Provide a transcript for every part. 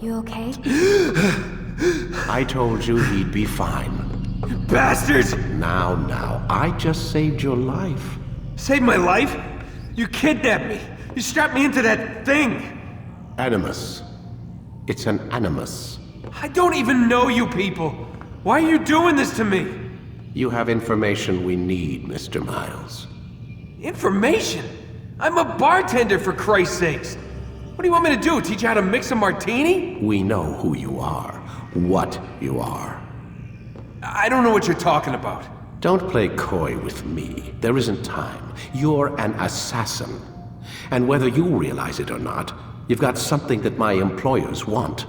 You okay? I told you he'd be fine. Bastards! Now, I just saved your life. Saved my life? You kidnapped me. You strapped me into that thing. Animus. It's an animus. I don't even know you people. Why are you doing this to me? You have information we need, Mr. Miles. Information? I'm a bartender, for Christ's sakes. What do you want me to do? Teach you how to mix a martini? We know who you are, what you are. I don't know what you're talking about. Don't play coy with me. There isn't time. You're an assassin. And whether you realize it or not, you've got something that my employers want.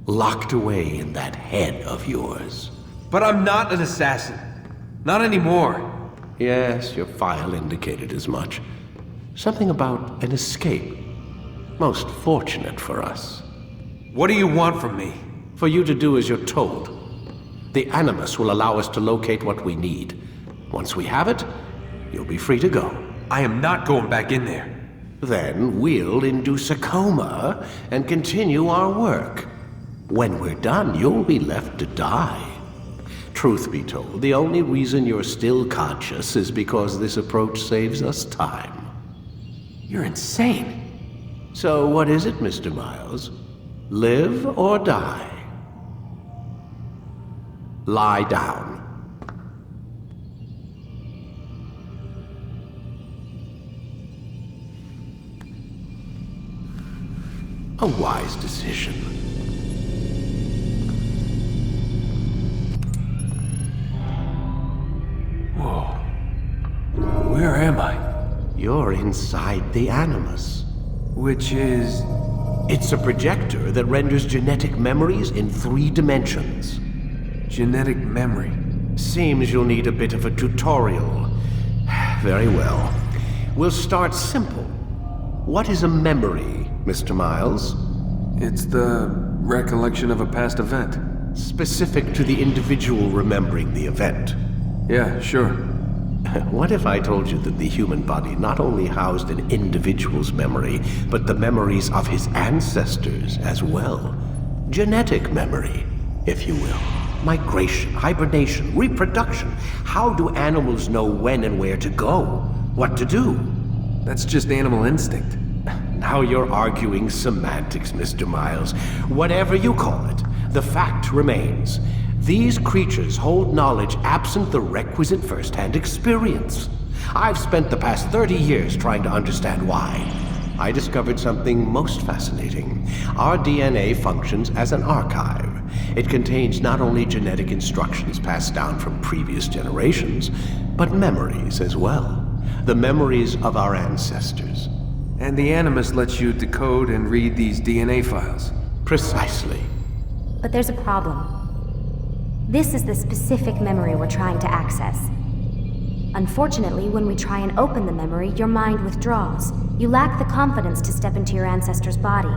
Locked away in that head of yours. But I'm not an assassin. Not anymore. Yes, your file indicated as much. Something about an escape. Most fortunate for us. What do you want from me? For you to do as you're told. The Animus will allow us to locate what we need. Once we have it, you'll be free to go. I am not going back in there. Then we'll induce a coma and continue our work. When we're done, you'll be left to die. Truth be told, the only reason you're still conscious is because this approach saves us time. You're insane. So what is it, Mr. Miles? Live or die? Lie down. A wise decision. Whoa. Where am I? You're inside the Animus. Which is... It's a projector that renders genetic memories in 3 dimensions. Genetic memory. Seems you'll need a bit of a tutorial. Very well. We'll start simple. What is a memory, Mr. Miles? It's the recollection of a past event. Specific to the individual remembering the event. Yeah, sure. What if I told you that the human body not only housed an individual's memory, but the memories of his ancestors as well? Genetic memory, if you will. Migration, hibernation, reproduction. How do animals know when and where to go? What to do? That's just animal instinct. Now you're arguing semantics, Mr. Miles. Whatever you call it, the fact remains. These creatures hold knowledge absent the requisite first-hand experience. I've spent the past 30 years trying to understand why. I discovered something most fascinating. Our DNA functions as an archive. It contains not only genetic instructions passed down from previous generations, but memories as well. The memories of our ancestors. And the Animus lets you decode and read these DNA files. Precisely. But there's a problem. This is the specific memory we're trying to access. Unfortunately, when we try and open the memory, your mind withdraws. You lack the confidence to step into your ancestor's body.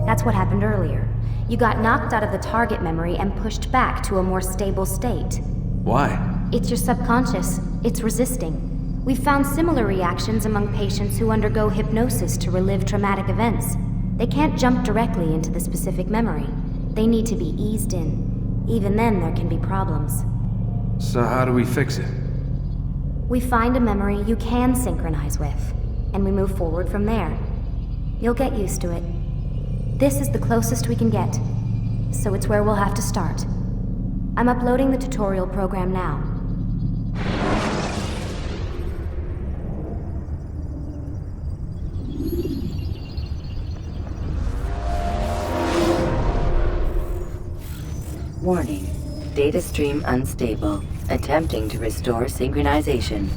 That's what happened earlier. You got knocked out of the target memory and pushed back to a more stable state. Why? It's your subconscious. It's resisting. We've found similar reactions among patients who undergo hypnosis to relive traumatic events. They can't jump directly into the specific memory. They need to be eased in. Even then, there can be problems. So how do we fix it? We find a memory you can synchronize with, and we move forward from there. You'll get used to it. This is the closest we can get, so it's where we'll have to start. I'm uploading the tutorial program now. Warning. Data stream unstable. Attempting to restore synchronization.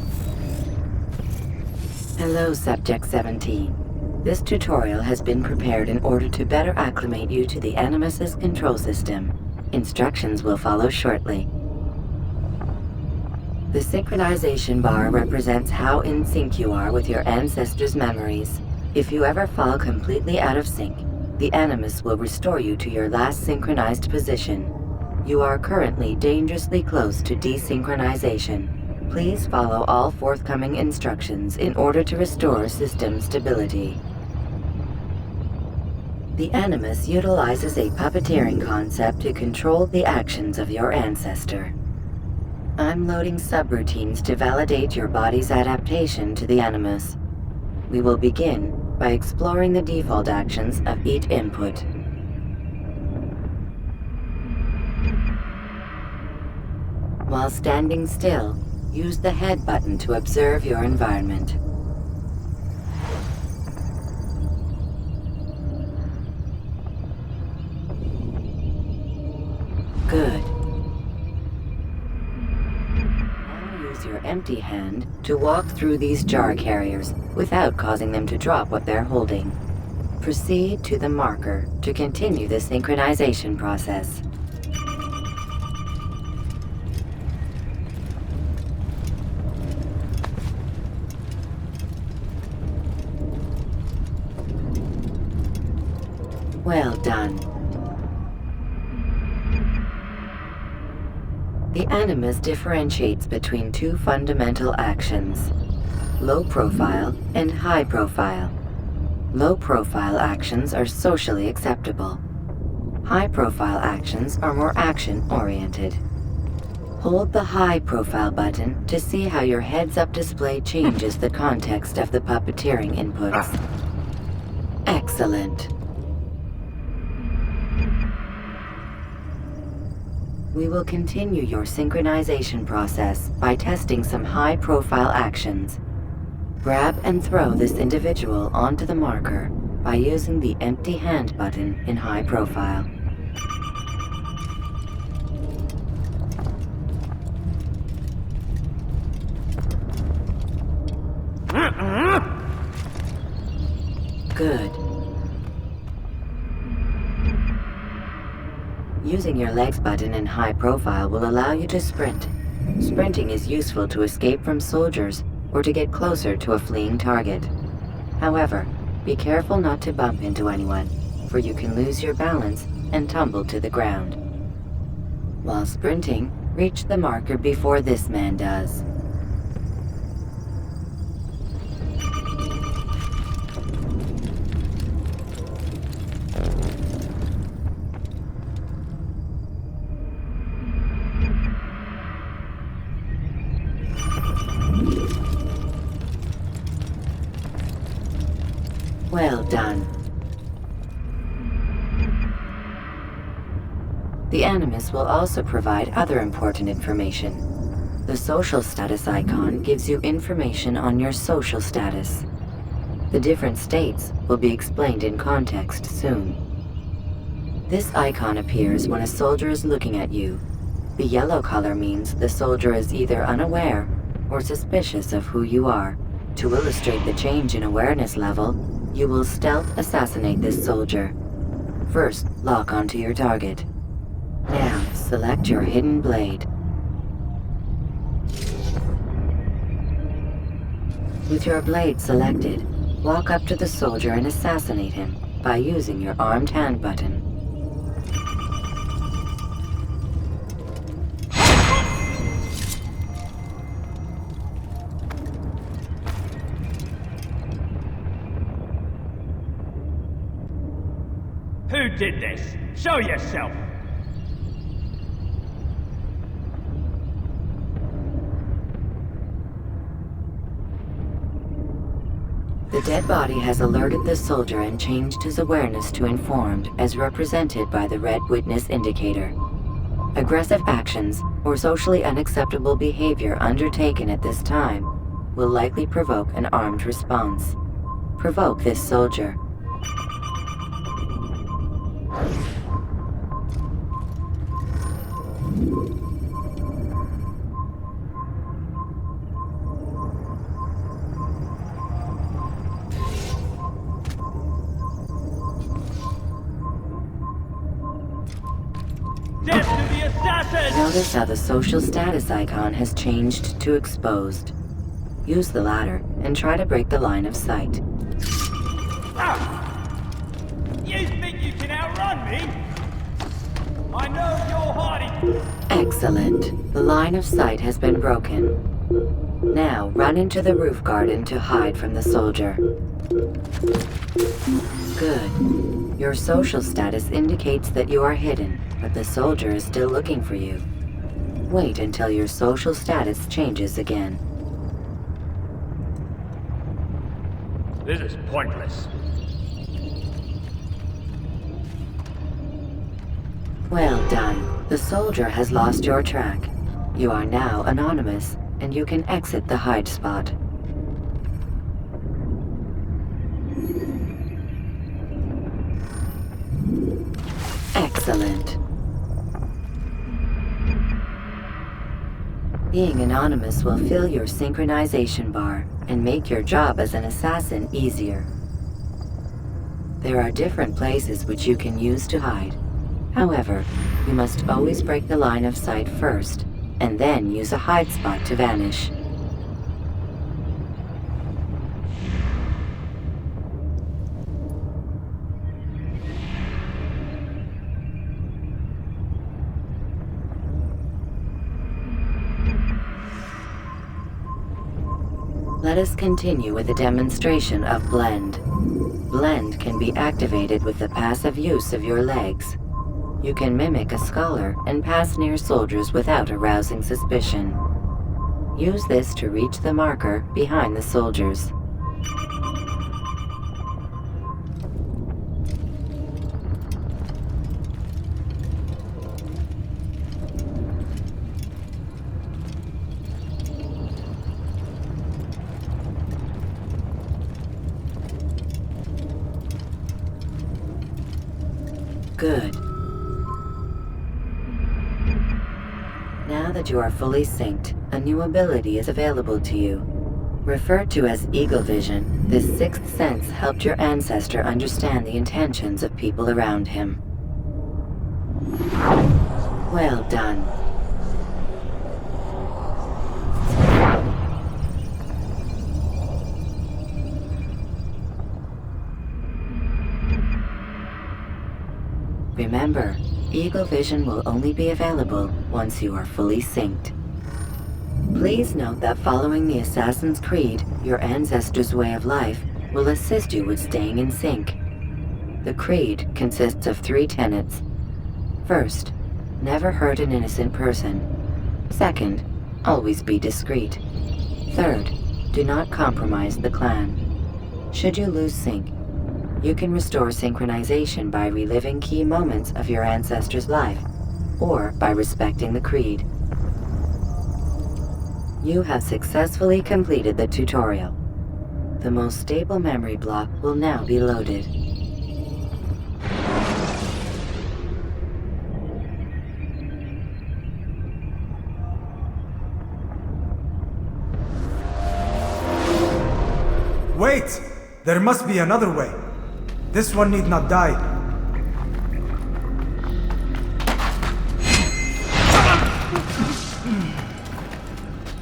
Hello, Subject 17. This tutorial has been prepared in order to better acclimate you to the Animus's control system. Instructions will follow shortly. The synchronization bar represents how in sync you are with your ancestors' memories. If you ever fall completely out of sync, the Animus will restore you to your last synchronized position. You are currently dangerously close to desynchronization. Please follow all forthcoming instructions in order to restore system stability. The Animus utilizes a puppeteering concept to control the actions of your ancestor. I'm loading subroutines to validate your body's adaptation to the Animus. We will begin by exploring the default actions of each input. While standing still, use the head button to observe your environment. Good. Now use your empty hand to walk through these jar carriers without causing them to drop what they're holding. Proceed to the marker to continue the synchronization process. Well done. The Animus differentiates between two fundamental actions: low profile and high profile. Low profile actions are socially acceptable. High profile actions are more action-oriented. Hold the high profile button to see how your heads-up display changes the context of the puppeteering inputs. Excellent. We will continue your synchronization process by testing some high-profile actions. Grab and throw this individual onto the marker by using the empty hand button in high profile. Good. Using your legs button in high profile will allow you to sprint. Sprinting is useful to escape from soldiers or to get closer to a fleeing target. However, be careful not to bump into anyone, for you can lose your balance and tumble to the ground. While sprinting, reach the marker before this man does. Well done. The Animus will also provide other important information. The social status icon gives you information on your social status. The different states will be explained in context soon. This icon appears when a soldier is looking at you. The yellow color means the soldier is either unaware or suspicious of who you are. To illustrate the change in awareness level, you will stealth assassinate this soldier. First, lock onto your target. Now, select your hidden blade. With your blade selected, walk up to the soldier and assassinate him by using your armed hand button. Who did this? Show yourself! The dead body has alerted the soldier and changed his awareness to informed, as represented by the red witness indicator. Aggressive actions or socially unacceptable behavior undertaken at this time will likely provoke an armed response. Provoke this soldier. Death to the assassin! Notice how the social status icon has changed to exposed. Use the ladder and try to break the line of sight. Ah! You think you can outrun me? I know you're hardy! Excellent. The line of sight has been broken. Now run into the roof garden to hide from the soldier. Good. Your social status indicates that you are hidden, but the soldier is still looking for you. Wait until your social status changes again. This is pointless. Well done. The soldier has lost your track. You are now anonymous, and you can exit the hide spot. Excellent. Being anonymous will fill your synchronization bar and make your job as an assassin easier. There are different places which you can use to hide. However, you must always break the line of sight first, and then use a hide spot to vanish. Let us continue with a demonstration of Blend. Blend can be activated with the passive use of your legs. You can mimic a scholar and pass near soldiers without arousing suspicion. Use this to reach the marker behind the soldiers. Good. Now that you are fully synced, a new ability is available to you. Referred to as Eagle Vision, this sixth sense helped your ancestor understand the intentions of people around him. Well done. Remember, Eagle Vision will only be available once you are fully synced. Please note that following the Assassin's Creed, your ancestors' way of life, will assist you with staying in sync. The Creed consists of 3 tenets. First, never hurt an innocent person. Second, always be discreet. Third, do not compromise the clan. Should you lose sync, you can restore synchronization by reliving key moments of your ancestor's life, or by respecting the Creed. You have successfully completed the tutorial. The most stable memory block will now be loaded. Wait! There must be another way. This one need not die.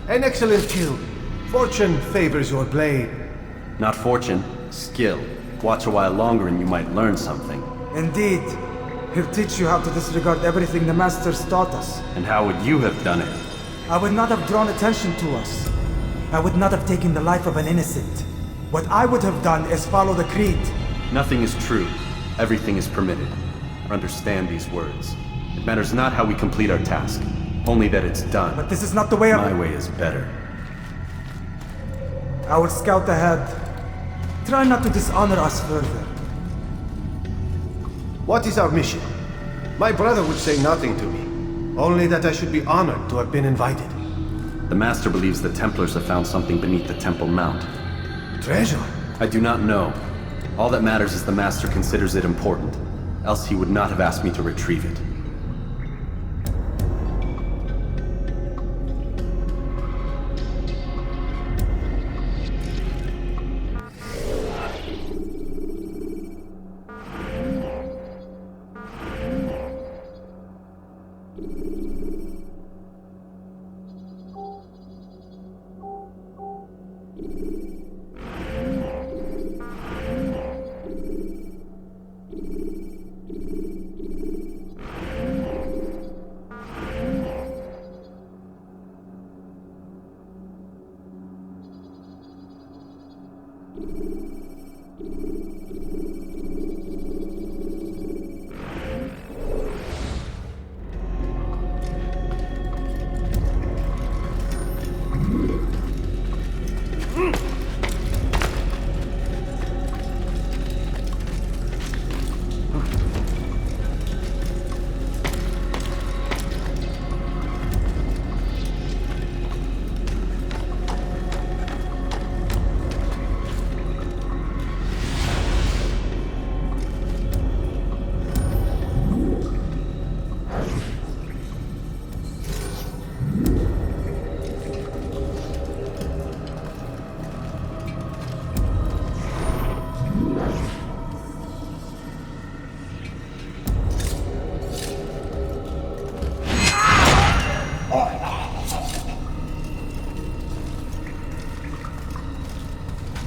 An excellent kill. Fortune favors your blade. Not fortune, skill. Watch a while longer and you might learn something. Indeed. He'll teach you how to disregard everything the Masters taught us. And how would you have done it? I would not have drawn attention to us. I would not have taken the life of an innocent. What I would have done is follow the Creed. Nothing is true. Everything is permitted. Understand these words. It matters not how we complete our task, only that it's done. But this is not the way My way is better. I will scout ahead. Try not to dishonor us further. What is our mission? My brother would say nothing to me. Only that I should be honored to have been invited. The Master believes the Templars have found something beneath the Temple Mount. Treasure? I do not know. All that matters is the Master considers it important. Else he would not have asked me to retrieve it.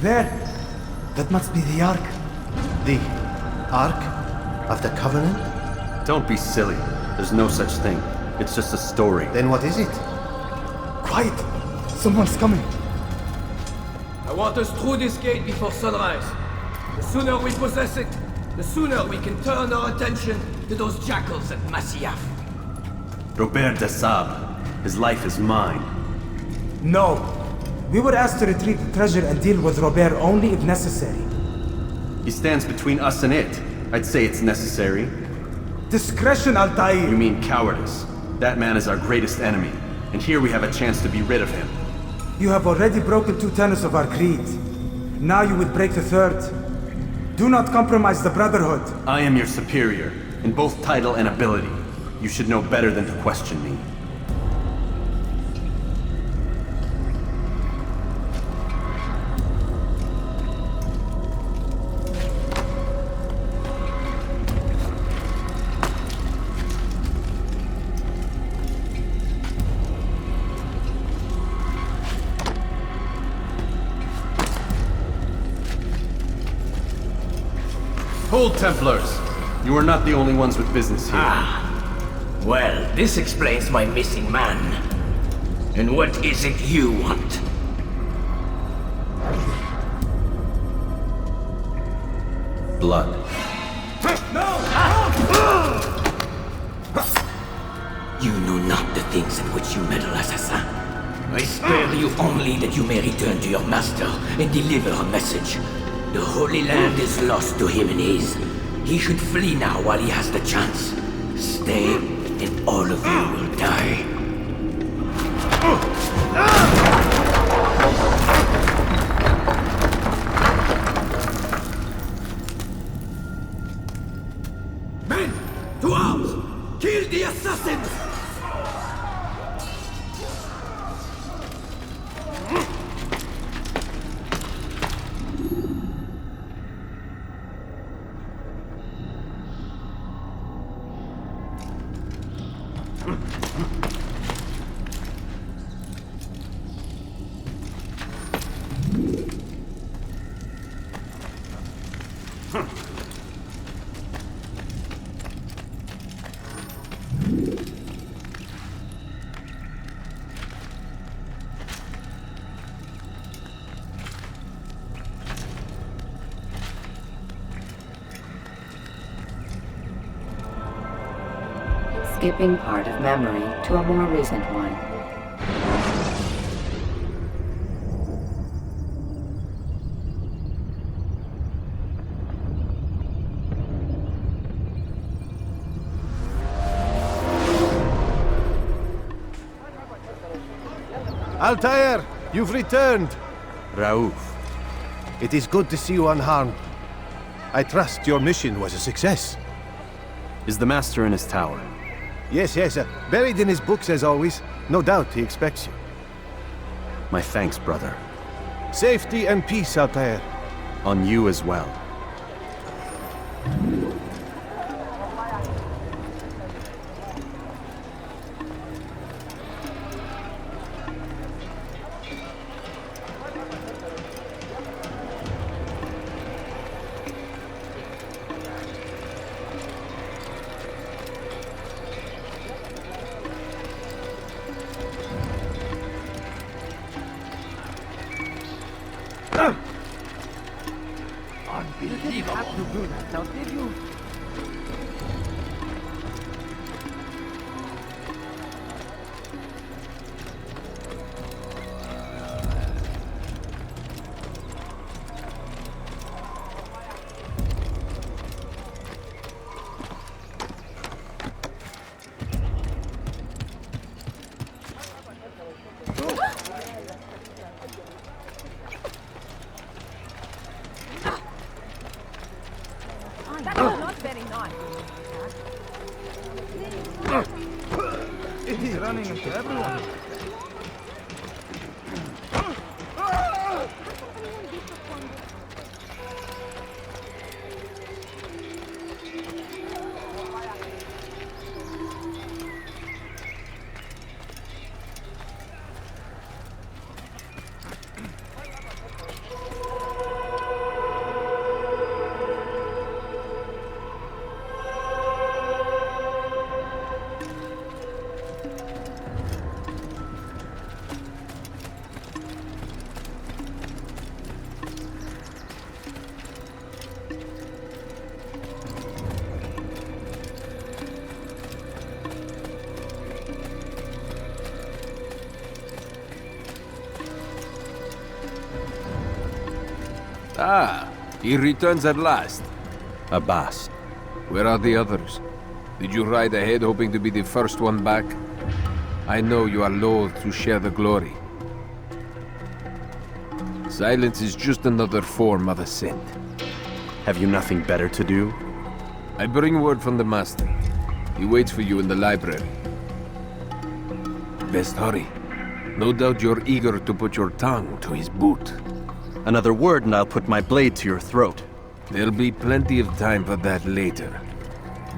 There! That must be the Ark. The Ark of the Covenant? Don't be silly. There's no such thing. It's just a story. Then what is it? Quiet! Someone's coming. I want us through this gate before sunrise. The sooner we possess it, the sooner we can turn our attention to those jackals at Masyaf. Robert de Sable. His life is mine. No. We were asked to retrieve the treasure and deal with Robert only if necessary. He stands between us and it. I'd say it's necessary. Discretion, Altair! You mean cowardice. That man is our greatest enemy, and here we have a chance to be rid of him. You have already broken 2 tenets of our creed. Now you would break the 3rd. Do not compromise the Brotherhood. I am your superior, in both title and ability. You should know better than to question me. Hold, Templars! You are not the only ones with business here. Well, this explains my missing man. And what is it you want? Blood. You know not the things in which you meddle, assassin. I spare you only that you may return to your master and deliver a message. The Holy Land is lost to him and his. He should flee now while he has the chance. Stay, and all of you will die. Men! To arms! Kill the assassins! Skipping part of memory to a more recent one. Altair, you've returned. Raouf. It is good to see you unharmed. I trust your mission was a success. Is the Master in his tower? Yes, buried in his books as always. No doubt he expects you. My thanks, brother. Safety and peace, Altair. On you as well. It is running into everyone. Ah, he returns at last. Abbas. Where are the others? Did you ride ahead hoping to be the first one back? I know you are loath to share the glory. Silence is just another form of assent. Have you nothing better to do? I bring word from the Master. He waits for you in the library. Best hurry. No doubt you're eager to put your tongue to his boot. Another word and I'll put my blade to your throat. There'll be plenty of time for that later,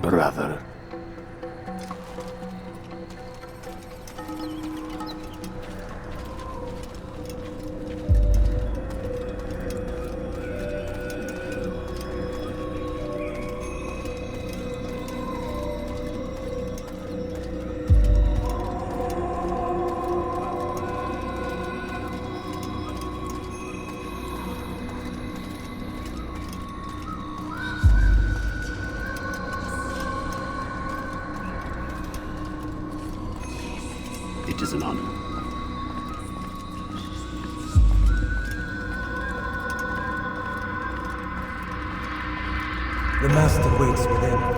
brother. It is an honor. The Master waits within.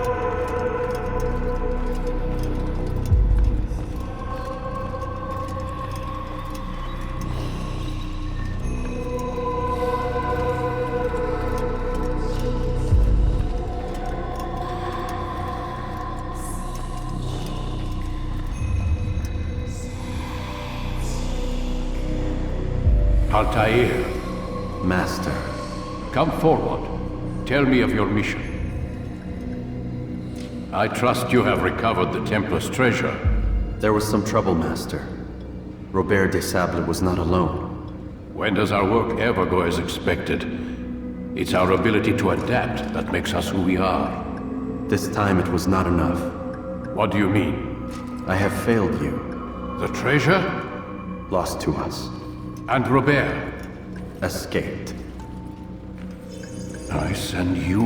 Altair, Master. come forward. Tell me of your mission. I trust you have recovered the Templar's treasure. There was some trouble, Master. Robert de Sable was not alone. When does our work ever go as expected? It's our ability to adapt that makes us who we are. This time it was not enough. What do you mean? I have failed you. The treasure? Lost to us. And Robert? Escaped. I send you,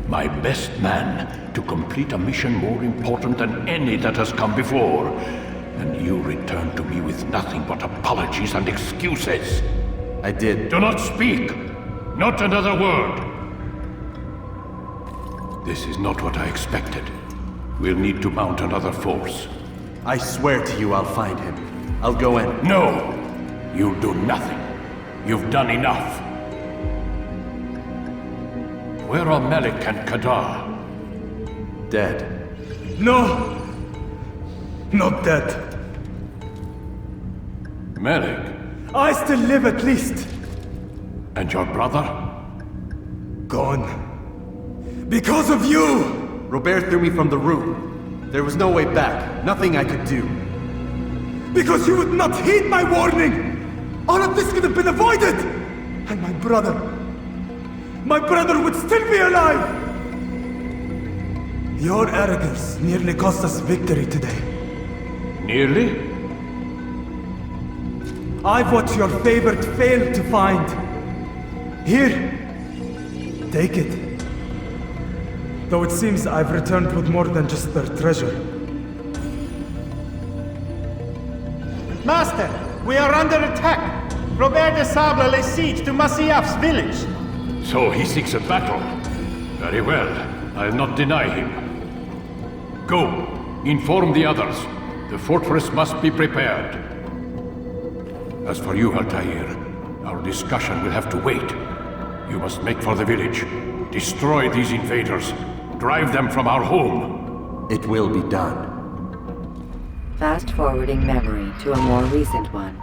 my best man, to complete a mission more important than any that has come before. And you return to me with nothing but apologies and excuses. I did. Do not speak! Not another word! This is not what I expected. We'll need to mount another force. I swear to you I'll find him. I'll go in. No! You'll do nothing. You've done enough. Where are Malik and Kadar? Dead. No! Not dead. Malik? I still live at least. And your brother? Gone. Because of you! Robert threw me from the room. There was no way back. Nothing I could do. Because you would not heed my warning! All of this could have been avoided! And my brother would still be alive! Your arrogance nearly cost us victory today. Nearly? I've what your favorite failed to find. Here, take it. Though it seems I've returned with more than just their treasure. Master, we are under attack! Robert de Sable lays siege to Masyaf's village. So he seeks a battle. Very well. I'll not deny him. Go. Inform the others. The fortress must be prepared. As for you, Altair, our discussion will have to wait. You must make for the village. Destroy these invaders. Drive them from our home. It will be done. Fast-forwarding memory to a more recent one.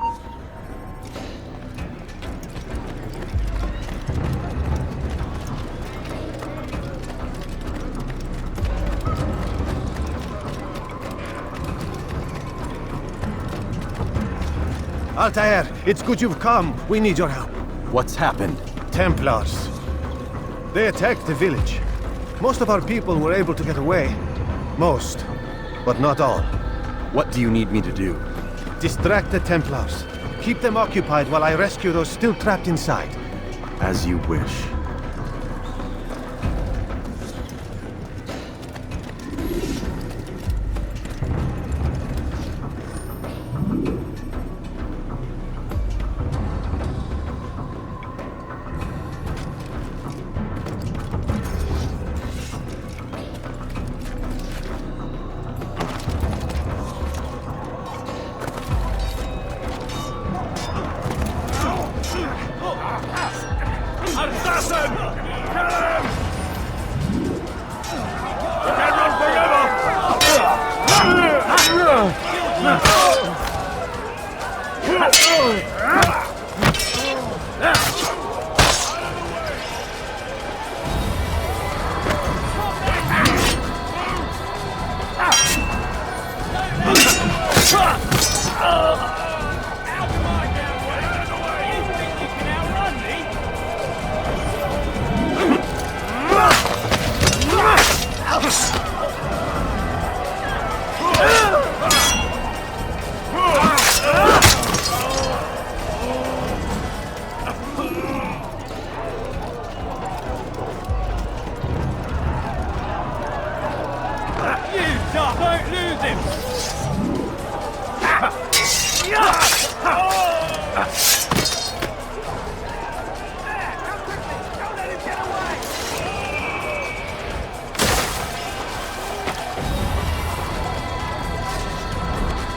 Altair, it's good you've come. We need your help. What's happened? Templars. They attacked the village. Most of our people were able to get away. Most, but not all. What do you need me to do? Distract the Templars. Keep them occupied while I rescue those still trapped inside. As you wish.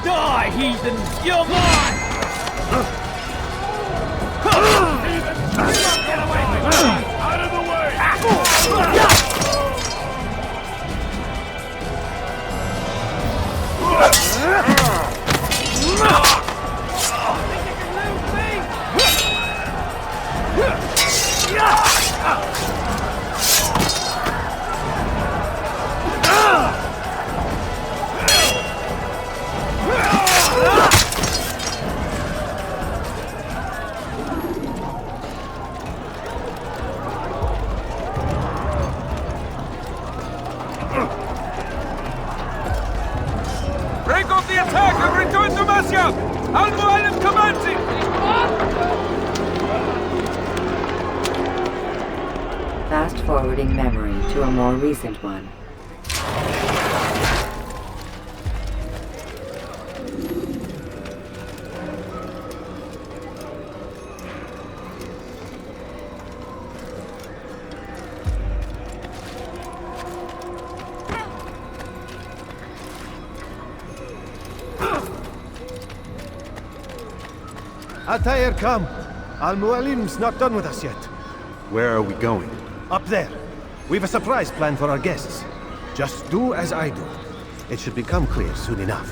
Die, heathens! You're mine! Get away from me! Out of the way! Break off the attack and return to Masya! Al-Mu'alim commands it! Fast-forwarding memory to a more recent one. Altair, come! Al-Mu'alim's not done with us yet. Where are we going? Up there. We've a surprise plan for our guests. Just do as I do. It should become clear soon enough.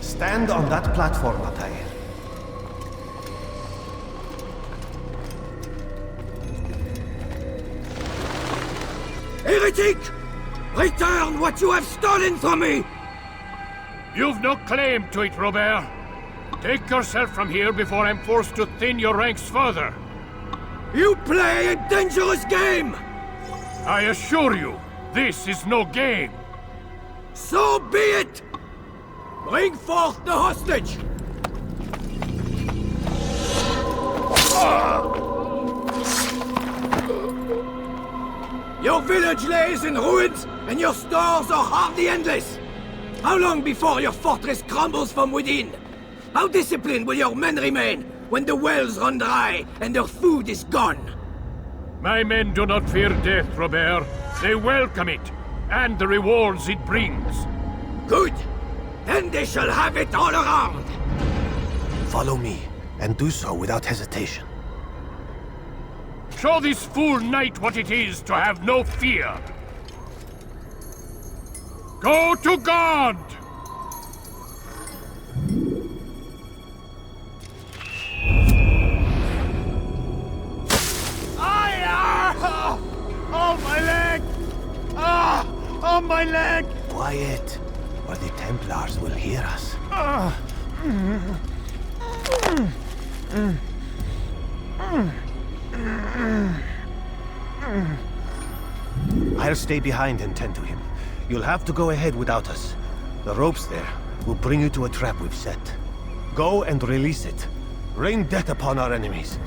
Stand on that platform, Altair. Heretic! Return what you have stolen from me! You've no claim to it, Robert. Take yourself from here before I'm forced to thin your ranks further. You play a dangerous game! I assure you, this is no game. So be it! Bring forth the hostage! Your village lays in ruins, and your stores are hardly endless. How long before your fortress crumbles from within? How disciplined will your men remain when the wells run dry and their food is gone? My men do not fear death, Robert. They welcome it, and the rewards it brings. Good! Then they shall have it all around! Follow me, and do so without hesitation. Show this fool knight what it is to have no fear. Go to God! Oh, my leg! Ah! Oh, my leg! Quiet, or the Templars will hear us. I'll stay behind and tend to him. You'll have to go ahead without us. The ropes there will bring you to a trap we've set. Go and release it. Rain death upon our enemies.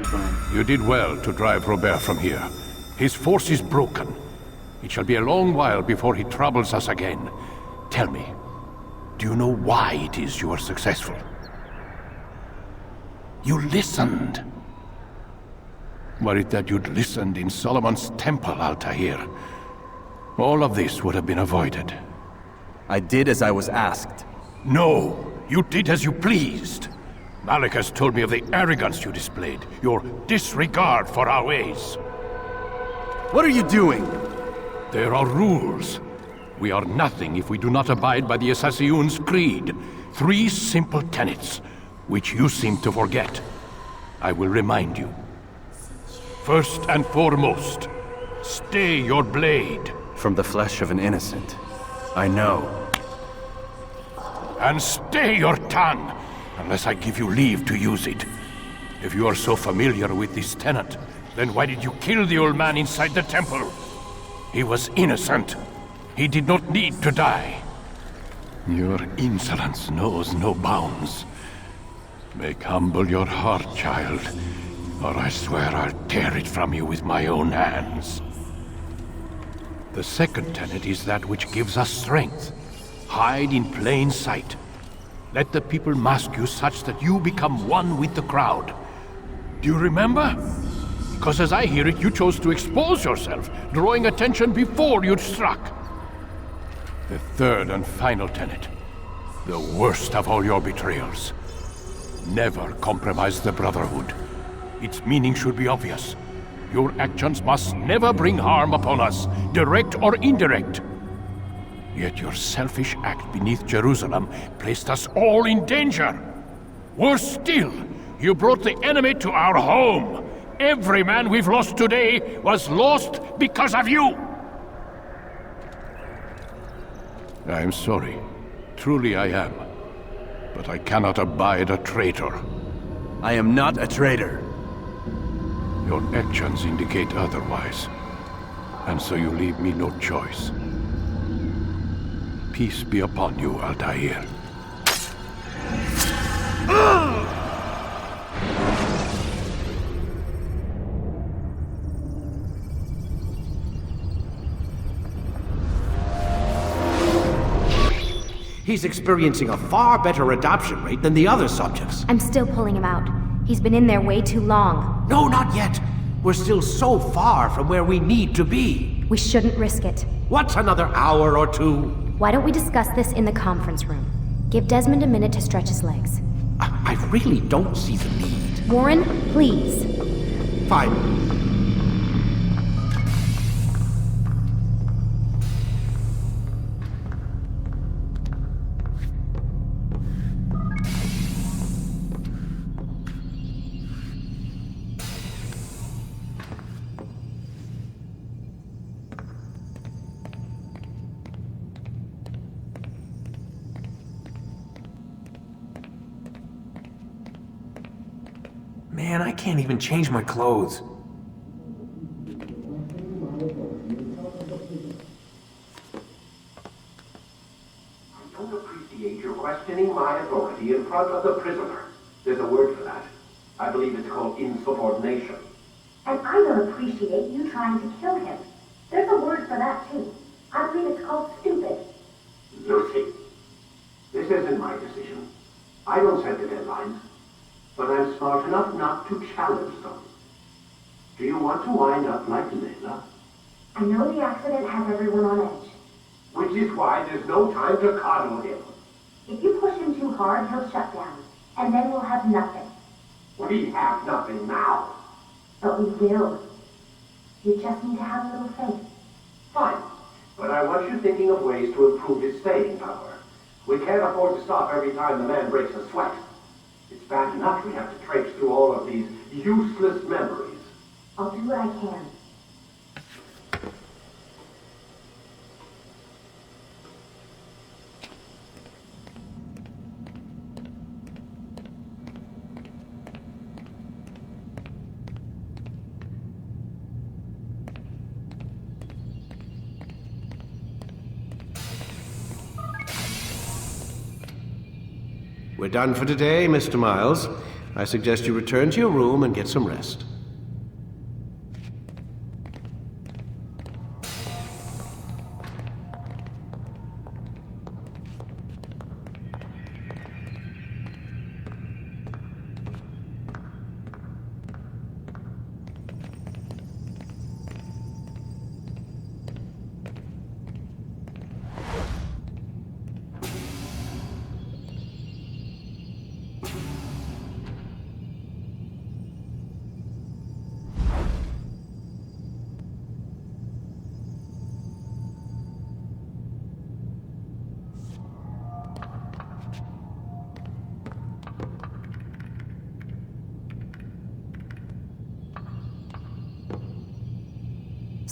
second one. You did well to drive Robert from here. His force is broken. It shall be a long while before he troubles us again. Tell me, do you know why it is you are successful? You listened. Were it that you'd listened in Solomon's temple, Altair, all of this would have been avoided. I did as I was asked. No, you did as you pleased. Malik has told me of the arrogance you displayed, your disregard for our ways. What are you doing? There are rules. We are nothing if we do not abide by the Assassin's creed. 3 simple tenets, which you seem to forget. I will remind you. First and foremost, stay your blade. From the flesh of an innocent. I know. And stay your tongue, unless I give you leave to use it. If you are so familiar with this tenet, then why did you kill the old man inside the temple? He was innocent. He did not need to die. Your insolence knows no bounds. Make humble your heart, child, or I swear I'll tear it from you with my own hands. The second tenet is that which gives us strength. Hide in plain sight. Let the people mask you such that you become one with the crowd. Do you remember? Because as I hear it, you chose to expose yourself, drawing attention before you'd struck. The third and final tenet. The worst of all your betrayals. Never compromise the Brotherhood. Its meaning should be obvious. Your actions must never bring harm upon us, direct or indirect. Yet your selfish act beneath Jerusalem placed us all in danger. Worse still, you brought the enemy to our home. Every man we've lost today was lost because of you. I am sorry. Truly I am. But I cannot abide a traitor. I am not a traitor. Your actions indicate otherwise. And so you leave me no choice. Peace be upon you, Altair. He's experiencing a far better adoption rate than the other subjects. I'm still pulling him out. He's been in there way too long. No, not yet. We're still so far from where we need to be. We shouldn't risk it. What's another hour or two? Why don't we discuss this in the conference room? Give Desmond a minute to stretch his legs. I really don't see the need. Warren, please. Fine. Man, I can't even change my clothes. I don't appreciate your questioning my authority in front of the prisoner. There's a word for that. I believe it's called insubordination. And I don't appreciate you trying to kill him. There's a word for that, too. I believe it's called stupid. Lucy, this isn't my decision. I don't set the deadlines. But I'm smart enough not to challenge them. Do you want to wind up like Layla? I know the accident has everyone on edge. Which is why there's no time to coddle him. If you push him too hard, he'll shut down. And then we'll have nothing. We have nothing now. But we will. You just need to have a little faith. Fine. But I want you thinking of ways to improve his staying power. We can't afford to stop every time the man breaks a sweat. It's bad enough we have to traipse through all of these useless memories. I'll do what I can. We're done for today, Mr. Miles. I suggest you return to your room and get some rest.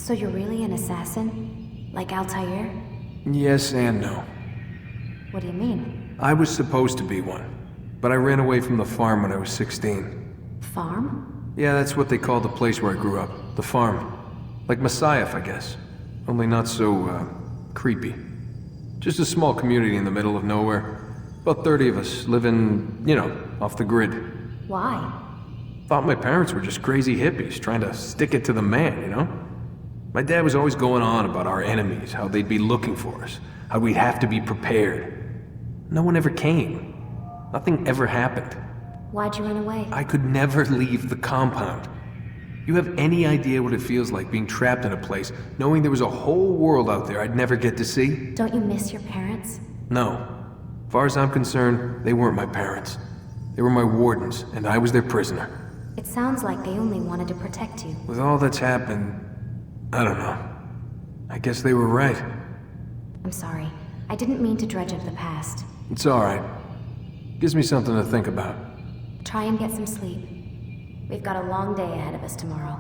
So you're really an assassin? Like Altair? Yes and no. What do you mean? I was supposed to be one, but I ran away from the farm when I was 16. Farm? Yeah, that's what they called the place where I grew up. The farm. Like Messiah, I guess. Only not so, creepy. Just a small community in the middle of nowhere. About 30 of us, living, you know, off the grid. Why? Thought my parents were just crazy hippies, trying to stick it to the man, you know? My dad was always going on about our enemies, how they'd be looking for us, how we'd have to be prepared. No one ever came. Nothing ever happened. Why'd you run away? I could never leave the compound. You have any idea what it feels like being trapped in a place, knowing there was a whole world out there I'd never get to see? Don't you miss your parents? No. As far as I'm concerned, they weren't my parents. They were my wardens, and I was their prisoner. It sounds like they only wanted to protect you. With all that's happened, I don't know. I guess they were right. I'm sorry. I didn't mean to dredge up the past. It's alright. Gives me something to think about. Try and get some sleep. We've got a long day ahead of us tomorrow.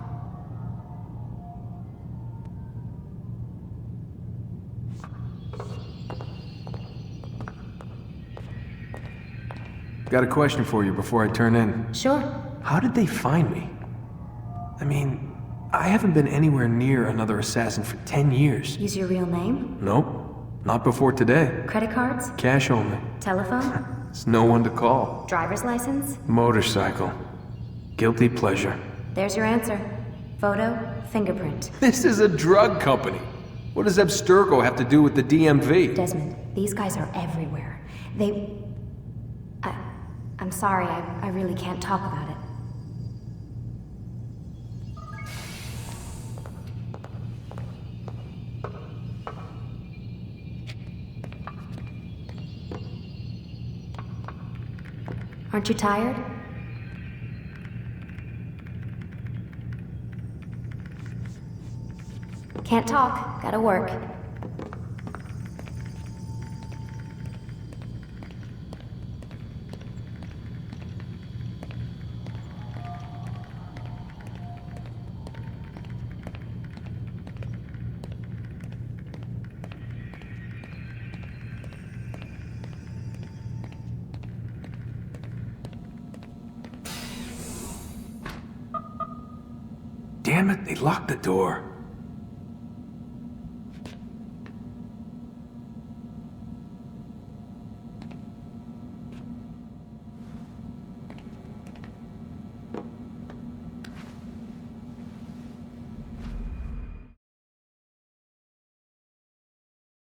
Got a question for you before I turn in. Sure. How did they find me? I mean, I haven't been anywhere near another assassin for 10 years. Use your real name? Nope. Not before today. Credit cards? Cash only. Telephone? There's no one to call. Driver's license? Motorcycle. Guilty pleasure. There's your answer. Photo, fingerprint. This is a drug company. What does Abstergo have to do with the DMV? Desmond, these guys are everywhere. I'm sorry, I really can't talk about it. Aren't you tired? Can't talk. Gotta work. Damn it, they locked the door.